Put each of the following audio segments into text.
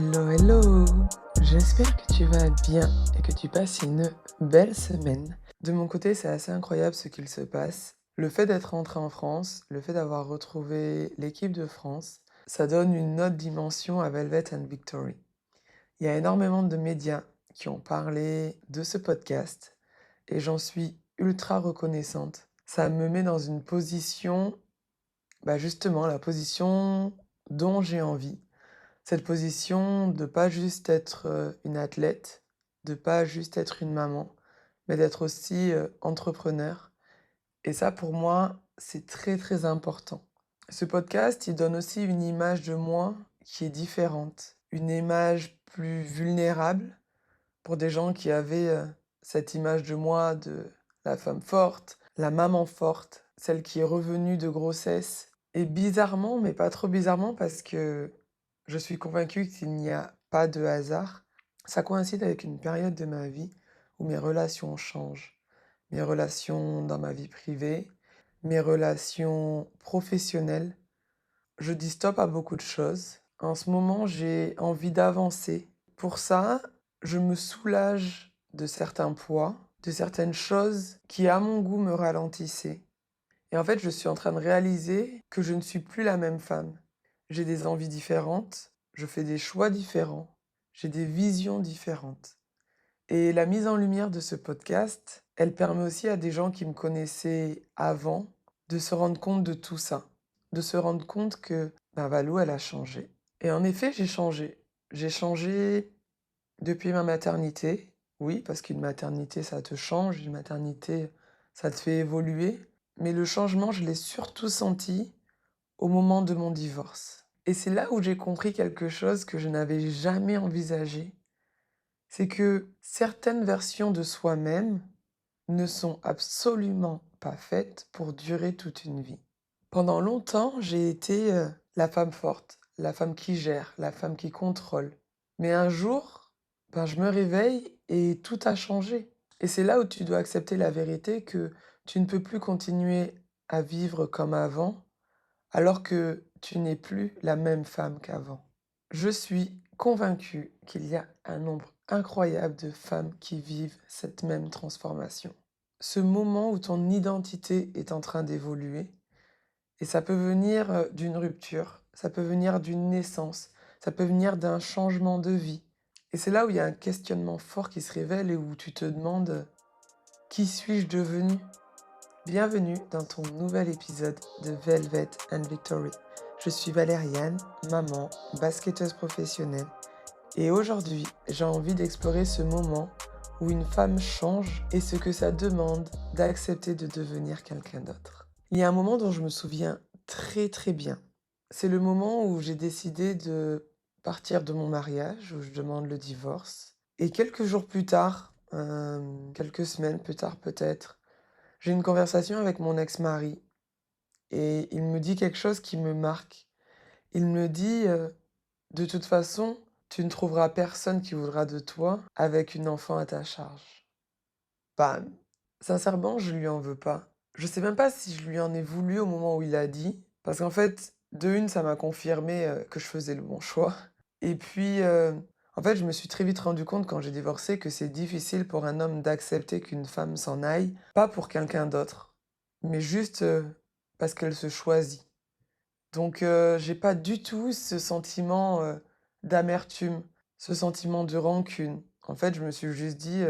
Hello, hello! J'espère que tu vas bien et que tu passes une belle semaine. De mon côté, c'est assez incroyable ce qu'il se passe. Le fait d'être rentré en France, le fait d'avoir retrouvé l'équipe de France, ça donne une autre dimension à Velvet and Victory. Il y a énormément de médias qui ont parlé de ce podcast et j'en suis ultra reconnaissante. Ça me met dans une position, justement, la position dont j'ai envie. Cette position de pas juste être, une athlète, de pas juste être une maman, mais d'être aussi, entrepreneur et ça pour moi, c'est très, très important. Ce podcast, il donne aussi une image de moi qui est différente, une image plus vulnérable pour des gens qui avaient, cette image de moi de la femme forte, la maman forte, celle qui est revenue de grossesse et bizarrement, mais pas trop bizarrement parce que je suis convaincue qu'il n'y a pas de hasard. Ça coïncide avec une période de ma vie où mes relations changent. Mes relations dans ma vie privée, mes relations professionnelles. Je dis stop à beaucoup de choses. En ce moment, j'ai envie d'avancer. Pour ça, je me soulage de certains poids, de certaines choses qui, à mon goût, me ralentissaient. Et en fait, je suis en train de réaliser que je ne suis plus la même femme. J'ai des envies différentes, je fais des choix différents, j'ai des visions différentes. Et la mise en lumière de ce podcast, elle permet aussi à des gens qui me connaissaient avant de se rendre compte de tout ça, de se rendre compte que Valou, elle a changé. Et en effet, j'ai changé. J'ai changé depuis ma maternité, oui, parce qu'une maternité, ça te change, une maternité, ça te fait évoluer. Mais le changement, je l'ai surtout senti au moment de mon divorce. Et c'est là où j'ai compris quelque chose que je n'avais jamais envisagé. C'est que certaines versions de soi-même ne sont absolument pas faites pour durer toute une vie. Pendant longtemps, j'ai été la femme forte, la femme qui gère, la femme qui contrôle. Mais un jour, je me réveille et tout a changé. Et c'est là où tu dois accepter la vérité que tu ne peux plus continuer à vivre comme avant alors que tu n'es plus la même femme qu'avant. Je suis convaincue qu'il y a un nombre incroyable de femmes qui vivent cette même transformation. Ce moment où ton identité est en train d'évoluer, et ça peut venir d'une rupture, ça peut venir d'une naissance, ça peut venir d'un changement de vie. Et c'est là où il y a un questionnement fort qui se révèle et où tu te demandes qui suis-je devenue? Bienvenue dans ton nouvel épisode de Velvet and Victory. Je suis Valériane, maman, basketteuse professionnelle, et aujourd'hui, j'ai envie d'explorer ce moment où une femme change et ce que ça demande d'accepter de devenir quelqu'un d'autre. Il y a un moment dont je me souviens très très bien. C'est le moment où j'ai décidé de partir de mon mariage, où je demande le divorce. Et quelques jours plus tard, quelques semaines plus tard peut-être, j'ai une conversation avec mon ex-mari et il me dit quelque chose qui me marque. Il me dit, de toute façon, tu ne trouveras personne qui voudra de toi avec une enfant à ta charge. Bam! Sincèrement, je lui en veux pas. Je sais même pas si je lui en ai voulu au moment où il a dit, parce qu'en fait, de une, ça m'a confirmé, que je faisais le bon choix et puis, en fait, je me suis très vite rendu compte quand j'ai divorcé que c'est difficile pour un homme d'accepter qu'une femme s'en aille, pas pour quelqu'un d'autre, mais juste, parce qu'elle se choisit. Donc, j'ai pas du tout ce sentiment, d'amertume, ce sentiment de rancune. En fait, je me suis juste dit,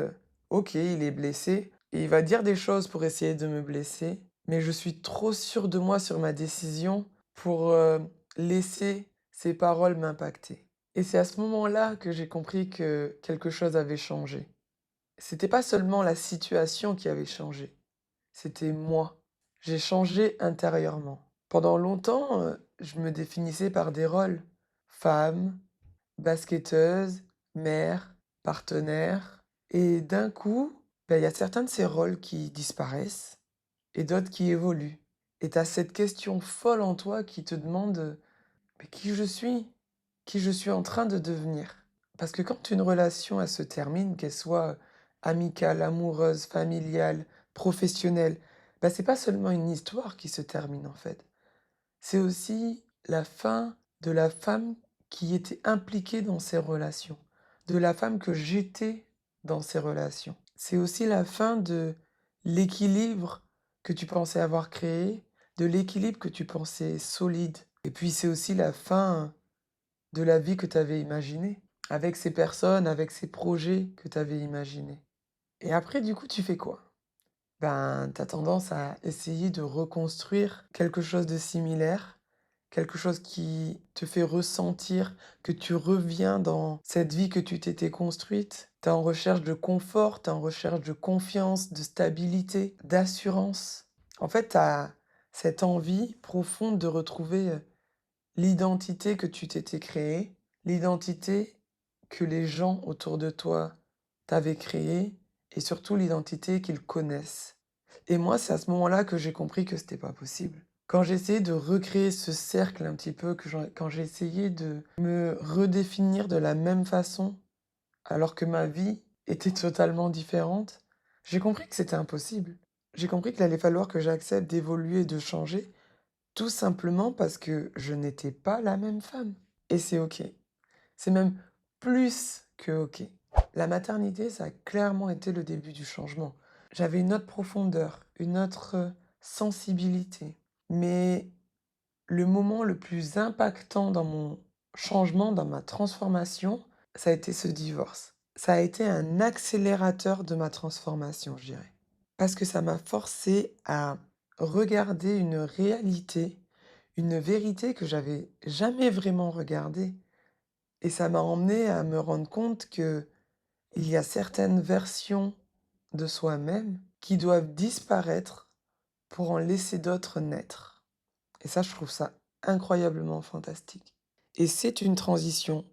«OK, il est blessé et il va dire des choses pour essayer de me blesser, mais je suis trop sûre de moi sur ma décision pour, laisser ces paroles m'impacter». Et c'est à ce moment-là que j'ai compris que quelque chose avait changé. C'était pas seulement la situation qui avait changé, c'était moi. J'ai changé intérieurement. Pendant longtemps, je me définissais par des rôles. Femme, basketteuse, mère, partenaire. Et d'un coup, il y a certains de ces rôles qui disparaissent et d'autres qui évoluent. Et tu as cette question folle en toi qui te demande mais qui je suis? Qui je suis en train de devenir? Parce que quand une relation elle se termine, qu'elle soit amicale, amoureuse, familiale, professionnelle, c'est pas seulement une histoire qui se termine en fait. C'est aussi la fin de la femme qui était impliquée dans ces relations, de la femme que j'étais dans ces relations. C'est aussi la fin de l'équilibre que tu pensais avoir créé, de l'équilibre que tu pensais solide. Et puis c'est aussi la fin de la vie que tu avais imaginée, avec ces personnes, avec ces projets que tu avais imaginés. Et après, du coup, tu fais quoi? Ben, tu as tendance à essayer de reconstruire quelque chose de similaire, quelque chose qui te fait ressentir que tu reviens dans cette vie que tu t'étais construite. Tu es en recherche de confort, tu es en recherche de confiance, de stabilité, d'assurance. En fait, tu as cette envie profonde de retrouver l'identité que tu t'étais créée, l'identité que les gens autour de toi t'avaient créée et surtout l'identité qu'ils connaissent. Et moi, c'est à ce moment-là que j'ai compris que c'était pas possible. Quand j'ai essayé de recréer ce cercle un petit peu, quand j'ai essayé de me redéfinir de la même façon, alors que ma vie était totalement différente, j'ai compris que c'était impossible. J'ai compris qu'il allait falloir que j'accepte d'évoluer et de changer, tout simplement parce que je n'étais pas la même femme. Et c'est OK. C'est même plus que OK. La maternité, ça a clairement été le début du changement. J'avais une autre profondeur, une autre sensibilité. Mais le moment le plus impactant dans mon changement, dans ma transformation, ça a été ce divorce. Ça a été un accélérateur de ma transformation, je dirais. Parce que ça m'a forcé à regarder une réalité, une vérité que j'avais jamais vraiment regardée. Et ça m'a emmené à me rendre compte que il y a certaines versions de soi-même qui doivent disparaître pour en laisser d'autres naître. Et ça, je trouve ça incroyablement fantastique. Et c'est une transition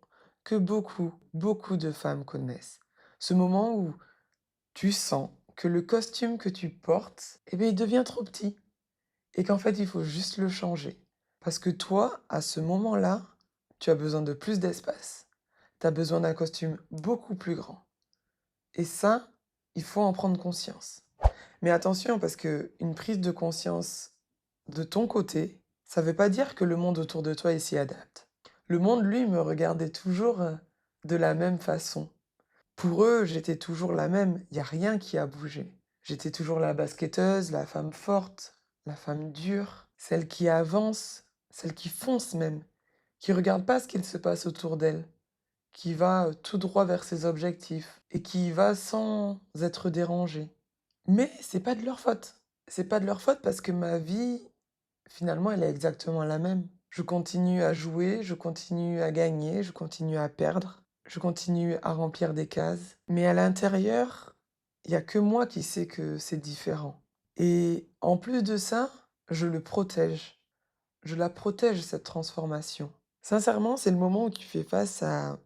que beaucoup, beaucoup de femmes connaissent. Ce moment où tu sens que le costume que tu portes, eh bien, il devient trop petit et qu'en fait, il faut juste le changer. Parce que toi, à ce moment-là, tu as besoin de plus d'espace. Tu as besoin d'un costume beaucoup plus grand. Et ça, il faut en prendre conscience. Mais attention, parce que une prise de conscience de ton côté, ça veut pas dire que le monde autour de toi il s'y adapte. Le monde, lui, me regardait toujours de la même façon. Pour eux, j'étais toujours la même, il y a rien qui a bougé. J'étais toujours la basketteuse, la femme forte, la femme dure, celle qui avance, celle qui fonce même, qui regarde pas ce qu'il se passe autour d'elle, qui va tout droit vers ses objectifs et qui y va sans être dérangée. Mais c'est pas de leur faute. C'est pas de leur faute parce que ma vie, finalement, elle est exactement la même. Je continue à jouer, je continue à gagner, je continue à perdre, je continue à remplir des cases. Mais à l'intérieur, il y a que moi qui sais que c'est différent. Et en plus de ça, je le protège. Je la protège, cette transformation. Sincèrement, c'est le moment où tu fais face à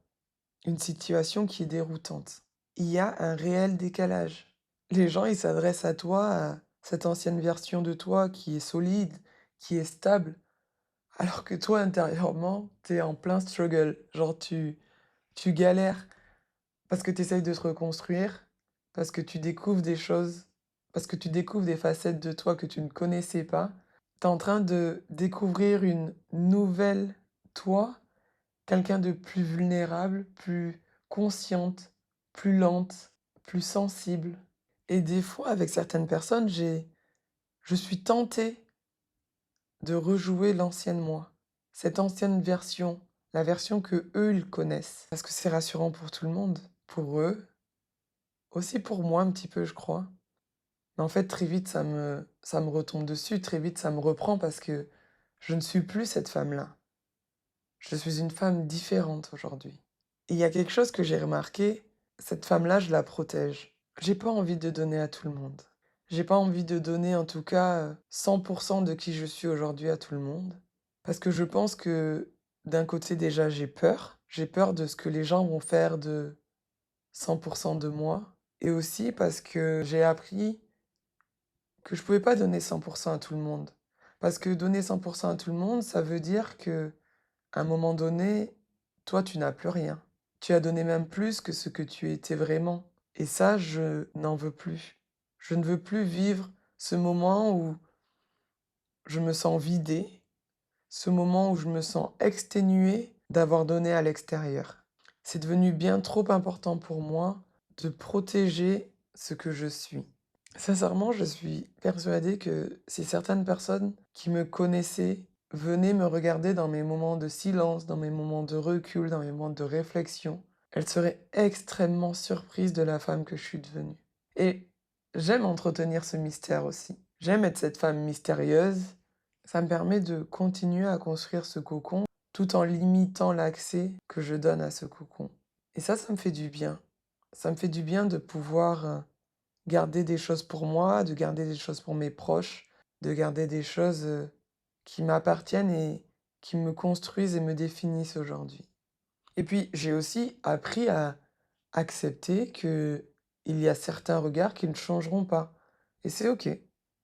une situation qui est déroutante. Il y a un réel décalage. Les gens, ils s'adressent à toi, à cette ancienne version de toi qui est solide, qui est stable, alors que toi, intérieurement, t'es en plein struggle. Genre, tu galères parce que tu essayes de te reconstruire, parce que tu découvres des choses, parce que tu découvres des facettes de toi que tu ne connaissais pas. T'es en train de découvrir une nouvelle toi, quelqu'un de plus vulnérable, plus consciente, plus lente, plus sensible. Et des fois, avec certaines personnes, je suis tentée de rejouer l'ancienne moi, cette ancienne version, la version que eux ils connaissent. Parce que c'est rassurant pour tout le monde, pour eux, aussi pour moi un petit peu, je crois. Mais en fait, très vite, ça me retombe dessus, très vite, ça me reprend parce que je ne suis plus cette femme-là. Je suis une femme différente aujourd'hui. Et il y a quelque chose que j'ai remarqué, cette femme-là, je la protège. J'ai pas envie de donner à tout le monde. J'ai pas envie de donner en tout cas 100% de qui je suis aujourd'hui à tout le monde. Parce que je pense que d'un côté déjà j'ai peur. J'ai peur de ce que les gens vont faire de 100% de moi. Et aussi parce que j'ai appris que je pouvais pas donner 100% à tout le monde. Parce que donner 100% à tout le monde, ça veut dire que à un moment donné, toi, tu n'as plus rien. Tu as donné même plus que ce que tu étais vraiment. Et ça, je n'en veux plus. Je ne veux plus vivre ce moment où je me sens vidée, ce moment où je me sens exténuée d'avoir donné à l'extérieur. C'est devenu bien trop important pour moi de protéger ce que je suis. Sincèrement, je suis persuadée que si certaines personnes qui me connaissaient venaient me regarder dans mes moments de silence, dans mes moments de recul, dans mes moments de réflexion, elles seraient extrêmement surprises de la femme que je suis devenue. Et j'aime entretenir ce mystère aussi. J'aime être cette femme mystérieuse. Ça me permet de continuer à construire ce cocon tout en limitant l'accès que je donne à ce cocon. Et ça me fait du bien. Ça me fait du bien de pouvoir garder des choses pour moi, de garder des choses pour mes proches, de garder des choses qui m'appartiennent et qui me construisent et me définissent aujourd'hui. Et puis, j'ai aussi appris à accepter que il y a certains regards qui ne changeront pas. Et c'est OK.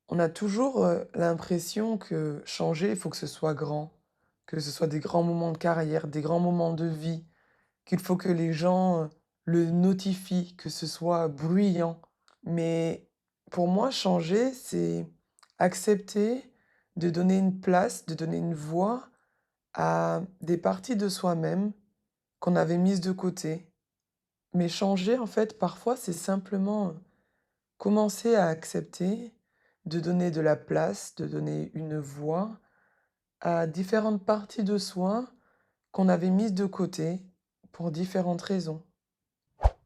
On a toujours l'impression que changer, il faut que ce soit grand, que ce soit des grands moments de carrière, des grands moments de vie, qu'il faut que les gens le notifient, que ce soit bruyant. Mais pour moi, changer, c'est accepter de donner une place, de donner une voix à des parties de soi-même qu'on avait mises de côté. Mais changer, en fait, parfois, c'est simplement commencer à accepter de donner de la place, de donner une voix à différentes parties de soi qu'on avait mises de côté pour différentes raisons.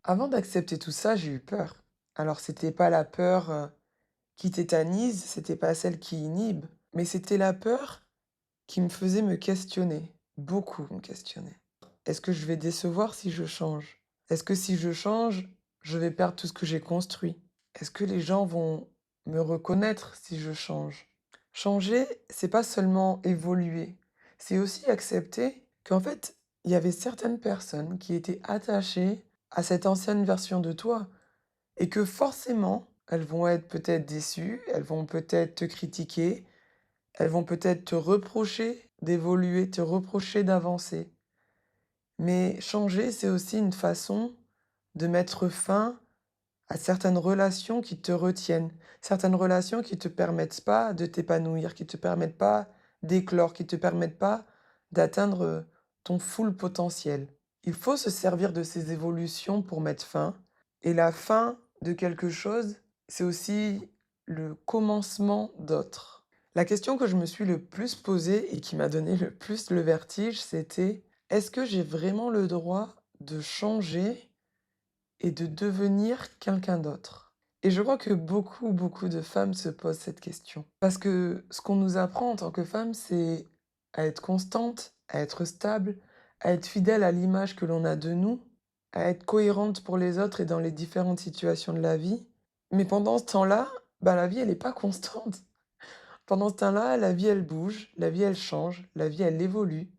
Avant d'accepter tout ça, j'ai eu peur. Alors, c'était pas la peur qui tétanise, c'était pas celle qui inhibe, mais c'était la peur qui me faisait me questionner, beaucoup me questionner. Est-ce que je vais décevoir si je change? Est-ce que si je change, je vais perdre tout ce que j'ai construit? Est-ce que les gens vont me reconnaître si je change? Changer, c'est pas seulement évoluer, c'est aussi accepter qu'en fait, il y avait certaines personnes qui étaient attachées à cette ancienne version de toi et que forcément, elles vont être peut-être déçues, elles vont peut-être te critiquer, elles vont peut-être te reprocher d'évoluer, te reprocher d'avancer. Mais changer, c'est aussi une façon de mettre fin à certaines relations qui te retiennent, certaines relations qui te permettent pas de t'épanouir, qui te permettent pas d'éclore, qui te permettent pas d'atteindre ton full potentiel. Il faut se servir de ces évolutions pour mettre fin. Et la fin de quelque chose, c'est aussi le commencement d'autre. La question que je me suis le plus posée et qui m'a donné le plus le vertige, c'était: est-ce que j'ai vraiment le droit de changer et de devenir quelqu'un d'autre? Et je crois que beaucoup de femmes se posent cette question. Parce que ce qu'on nous apprend en tant que femme, c'est à être constante, à être stable, à être fidèle à l'image que l'on a de nous, à être cohérente pour les autres et dans les différentes situations de la vie. Mais pendant ce temps-là, bah, la vie, elle est pas constante. Pendant ce temps-là, la vie, elle bouge, la vie, elle change, la vie, elle évolue.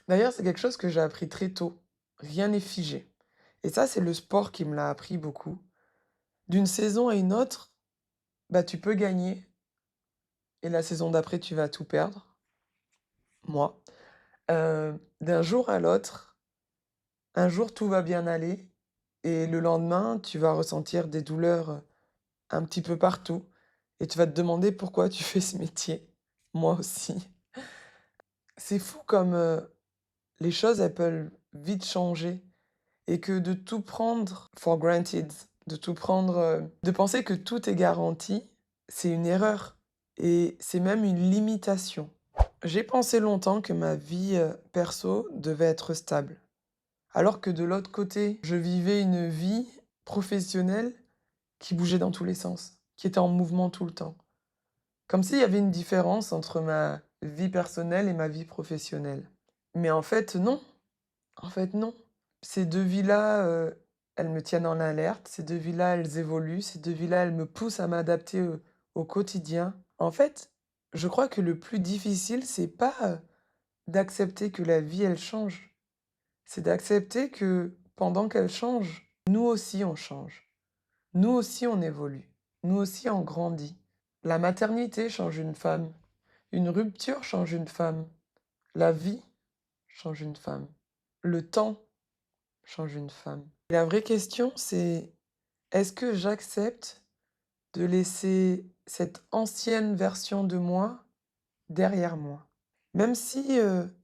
D'ailleurs, c'est quelque chose que j'ai appris très tôt. Rien n'est figé. Et ça, c'est le sport qui me l'a appris beaucoup. D'une saison à une autre, bah, tu peux gagner et la saison d'après, tu vas tout perdre. Moi. D'un jour à l'autre, un jour, tout va bien aller et le lendemain, tu vas ressentir des douleurs un petit peu partout et tu vas te demander pourquoi tu fais ce métier. Moi aussi. C'est fou comme les choses, elles peuvent vite changer et que de tout prendre for granted, de tout prendre, de penser que tout est garanti, c'est une erreur et c'est même une limitation. J'ai pensé longtemps que ma vie, perso devait être stable, alors que de l'autre côté, je vivais une vie professionnelle qui bougeait dans tous les sens, qui était en mouvement tout le temps. Comme s'il y avait une différence entre ma vie personnelle et ma vie professionnelle. Mais en fait non, en fait non. Ces 2 vies-là, elles me tiennent en alerte, ces 2 vies-là, elles évoluent, ces 2 vies-là, elles me poussent à m'adapter au quotidien. En fait, je crois que le plus difficile, c'est pas, d'accepter que la vie, elle change, c'est d'accepter que pendant qu'elle change, nous aussi on change. Nous aussi on évolue. Nous aussi on grandit. La maternité change une femme, une rupture change une femme, la vie change une femme, le temps change une femme. Et la vraie question, c'est: est-ce que j'accepte de laisser cette ancienne version de moi derrière moi? Même si,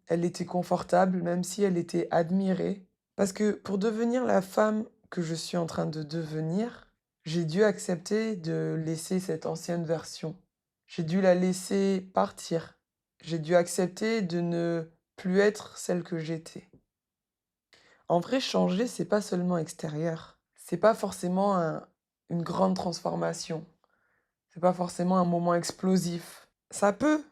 elle était confortable, même si elle était admirée. Parce que pour devenir la femme que je suis en train de devenir, j'ai dû accepter de laisser cette ancienne version. J'ai dû la laisser partir. J'ai dû accepter de ne plus être celle que j'étais. En vrai, changer, c'est pas seulement extérieur. C'est pas forcément une grande transformation. C'est pas forcément un moment explosif. Ça peut,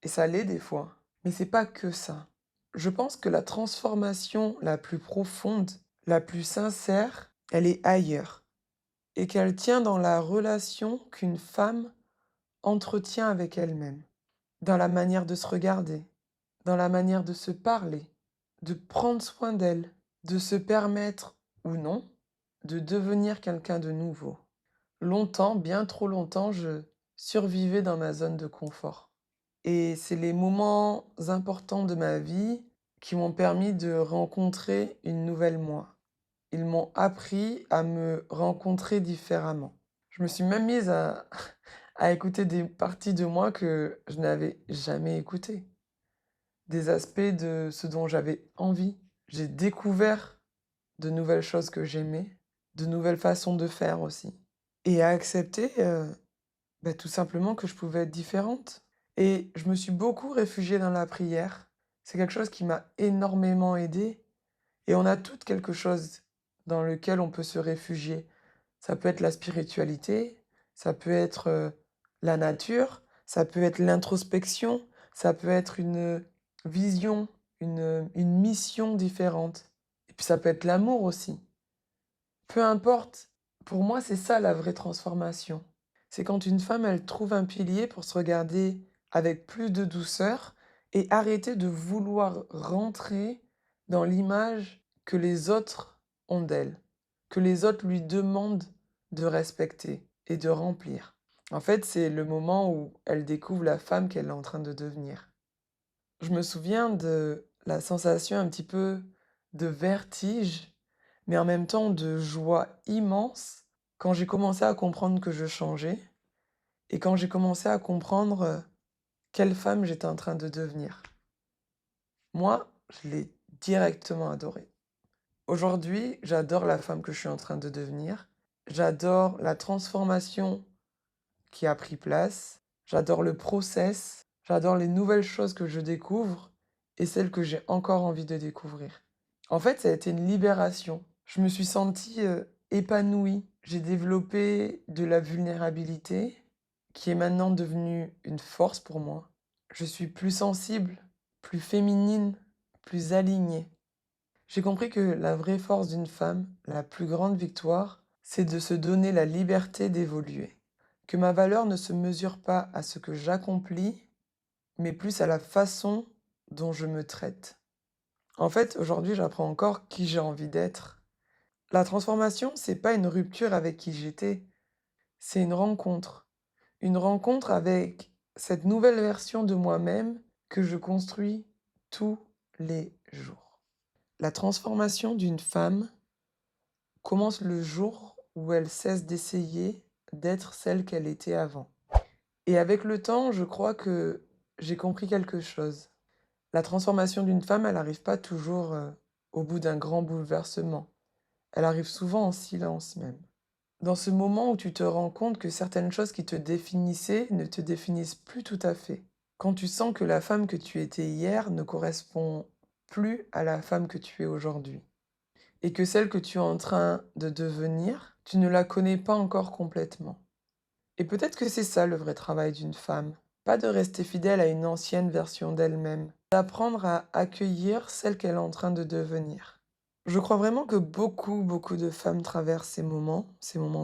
et ça l'est des fois. Mais c'est pas que ça. Je pense que la transformation la plus profonde, la plus sincère, elle est ailleurs. Et qu'elle tient dans la relation qu'une femme entretient avec elle-même. Dans la manière de se regarder, dans la manière de se parler, de prendre soin d'elle, de se permettre ou non de devenir quelqu'un de nouveau. Longtemps, bien trop longtemps, je survivais dans ma zone de confort. Et c'est les moments importants de ma vie qui m'ont permis de rencontrer une nouvelle moi. Ils m'ont appris à me rencontrer différemment. Je me suis même mise à, à écouter des parties de moi que je n'avais jamais écoutées. Des aspects de ce dont j'avais envie. J'ai découvert de nouvelles choses que j'aimais, de nouvelles façons de faire aussi. Et à accepter tout simplement que je pouvais être différente. Et je me suis beaucoup réfugiée dans la prière. C'est quelque chose qui m'a énormément aidée. Et on a toutes quelque chose dans lequel on peut se réfugier. Ça peut être la spiritualité, ça peut être la nature, ça peut être l'introspection, ça peut être une vision, une mission différente. Et puis ça peut être l'amour aussi. Peu importe, pour moi c'est ça la vraie transformation. C'est quand une femme, elle trouve un pilier pour se regarder avec plus de douceur et arrêter de vouloir rentrer dans l'image que les autres ont d'elle, que les autres lui demandent de respecter et de remplir. En fait, c'est le moment où elle découvre la femme qu'elle est en train de devenir. Je me souviens de la sensation un petit peu de vertige, mais en même temps de joie immense quand j'ai commencé à comprendre que je changeais et quand j'ai commencé à comprendre quelle femme j'étais en train de devenir. Moi, je l'ai directement adorée. Aujourd'hui, j'adore la femme que je suis en train de devenir. J'adore la transformation qui a pris place. J'adore le process. J'adore les nouvelles choses que je découvre et celles que j'ai encore envie de découvrir. En fait, ça a été une libération. Je me suis sentie épanouie. J'ai développé de la vulnérabilité qui est maintenant devenue une force pour moi. Je suis plus sensible, plus féminine, plus alignée. J'ai compris que la vraie force d'une femme, la plus grande victoire, c'est de se donner la liberté d'évoluer. Que ma valeur ne se mesure pas à ce que j'accomplis, mais plus à la façon dont je me traite. En fait, aujourd'hui, j'apprends encore qui j'ai envie d'être. La transformation, c'est pas une rupture avec qui j'étais, c'est une rencontre. Une rencontre avec cette nouvelle version de moi-même que je construis tous les jours. La transformation d'une femme commence le jour où elle cesse d'essayer d'être celle qu'elle était avant. Et avec le temps, je crois que j'ai compris quelque chose. La transformation d'une femme, elle n'arrive pas toujours au bout d'un grand bouleversement. Elle arrive souvent en silence même. Dans ce moment où tu te rends compte que certaines choses qui te définissaient ne te définissent plus tout à fait. Quand tu sens que la femme que tu étais hier ne correspond plus à la femme que tu es aujourd'hui. Et que celle que tu es en train de devenir, tu ne la connais pas encore complètement. Et peut-être que c'est ça le vrai travail d'une femme. Pas de rester fidèle à une ancienne version d'elle-même. D'apprendre à accueillir celle qu'elle est en train de devenir. Je crois vraiment que beaucoup de femmes traversent ces moments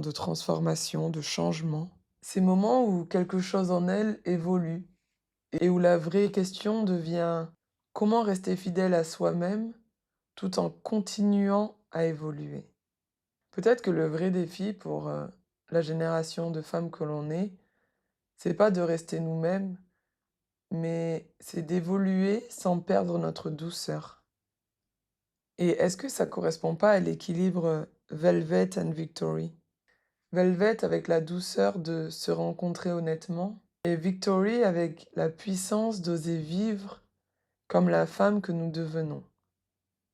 de transformation, de changement. Ces moments où quelque chose en elles évolue et où la vraie question devient comment rester fidèle à soi-même tout en continuant à évoluer. Peut-être que le vrai défi pour la génération de femmes que l'on est, c'est pas de rester nous-mêmes, mais c'est d'évoluer sans perdre notre douceur. Et est-ce que ça correspond pas à l'équilibre Velvet and Victory? Velvet avec la douceur de se rencontrer honnêtement, et Victory avec la puissance d'oser vivre comme la femme que nous devenons.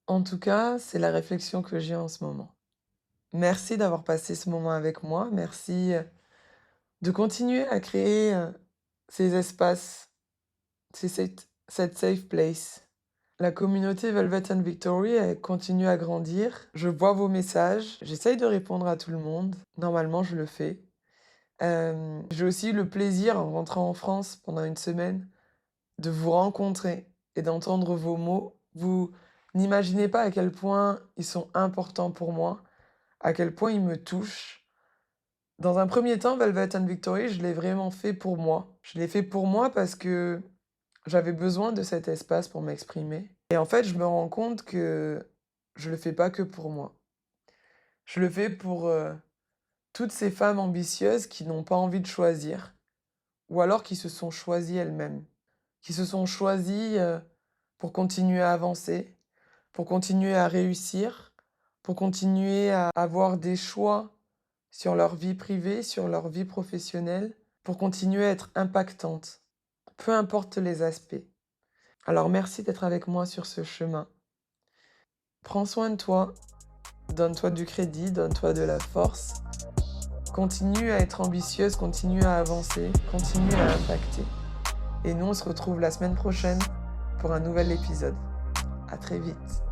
En tout cas, c'est la réflexion que j'ai en ce moment. Merci d'avoir passé ce moment avec moi. Merci de continuer à créer ces espaces, cette safe place. La communauté Velvet and Victory, elle continue à grandir. Je vois vos messages. J'essaye de répondre à tout le monde. Normalement, je le fais. J'ai aussi eu le plaisir, en rentrant en France pendant une semaine, de vous rencontrer et d'entendre vos mots. Vous n'imaginez pas à quel point ils sont importants pour moi, à quel point ils me touchent. Dans un premier temps, Velvet and Victory, je l'ai vraiment fait pour moi. Je l'ai fait pour moi parce que j'avais besoin de cet espace pour m'exprimer. Et en fait, je me rends compte que je le fais pas que pour moi. Je le fais pour toutes ces femmes ambitieuses qui n'ont pas envie de choisir, ou alors qui se sont choisies elles-mêmes, qui se sont choisies pour continuer à avancer, pour continuer à réussir, pour continuer à avoir des choix sur leur vie privée, sur leur vie professionnelle, pour continuer à être impactantes, peu importe les aspects. Alors merci d'être avec moi sur ce chemin. Prends soin de toi, donne-toi du crédit, donne-toi de la force. Continue à être ambitieuse, continue à avancer, continue à impacter. Et nous, on se retrouve la semaine prochaine pour un nouvel épisode. À très vite.